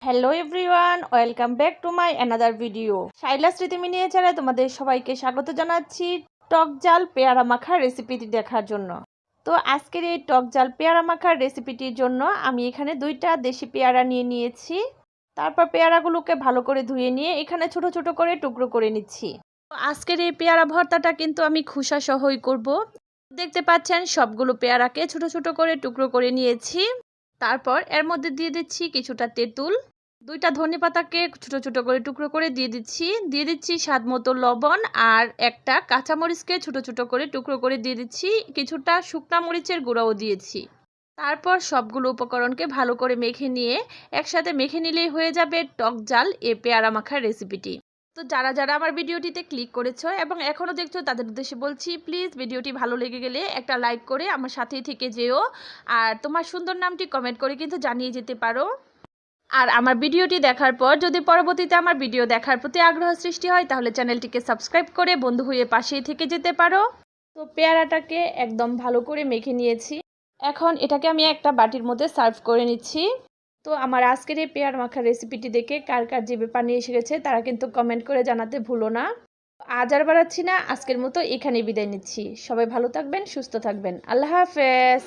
Hello everyone, welcome back to my another video. Shaila স্মৃতি মিনিয়েচারে তোমাদের সবাইকে স্বাগত জানাচ্ছি টক জাল পেয়ারা মাখার রেসিপিটি দেখার জন্য। তো আজকের এই টক জাল পেয়ারা মাখার রেসিপিটির জন্য আমি এখানে 2টা দেশি পেয়ারা নিয়ে নিয়েছি। তারপর পেয়ারাগুলোকে ভালো করে ধুয়ে নিয়ে এখানে ছোট ছোট করে টুকরো করে নিচ্ছি। তো আজকের এই পেয়ারা ভর্তাটা কিন্তু আমি খোসা সহই করব। দেখতে পাচ্ছেন সবগুলো পেয়ারাকে ছোট ছোট করে টুকরো করে নিয়েছি। তারপর এর মধ্যে দিয়ে দিচ্ছি কিছুটা তেঁতুল, 2টা ধনেপাতাকে ছোট ছোট করে টুকরো করে দিয়ে দিচ্ছি স্বাদ মতো লবণ, আর একটা কাঁচামরিচকে ছোট ছোট করে টুকরো করে দিয়ে দিচ্ছি, কিছুটা শুকনা মরিচের গুঁড়াও দিয়েছি। তারপর সবগুলো উপকরণকে ভালো করে মেখে নিয়ে একসাথে মেখে নিলেই হয়ে যাবে টক জাল এ পেয়ারা মাখার রেসিপিটি। তো যারা যারা আমার ভিডিওটিতে ক্লিক করেছো এবং এখনও দেখছো তাদের উদ্দেশ্যে বলছি, প্লিজ ভিডিওটি ভালো লেগে গেলে একটা লাইক করে আমার সাথেই থেকে যেও, আর তোমার সুন্দর নামটি কমেন্ট করে কিন্তু জানিয়ে যেতে পারো। আর আমার ভিডিওটি দেখার পর যদি পরবর্তীতে আমার ভিডিও দেখার প্রতি আগ্রহ সৃষ্টি হয় তাহলে চ্যানেলটিকে সাবস্ক্রাইব করে বন্ধু হয়ে পাশেই থেকে যেতে পারো। তো পেয়ারাটাকে একদম ভালো করে মেখে নিয়েছি। এখন এটাকে আমি একটা বাটির মধ্যে সার্ভ করে নিচ্ছি। তো আমার আজকের এই পেয়ারা মাখার রেসিপিটি দেখে কার কার জিভে পানি এসে গেছে তারা কিন্তু কমেন্ট করে জানাতে ভুলো না। আজ আর বাড়াচ্ছি না, আজকের মতো এখানেই বিদায় নিচ্ছি। সবাই ভালো থাকবেন, সুস্থ থাকবেন। আল্লাহ হাফেজ।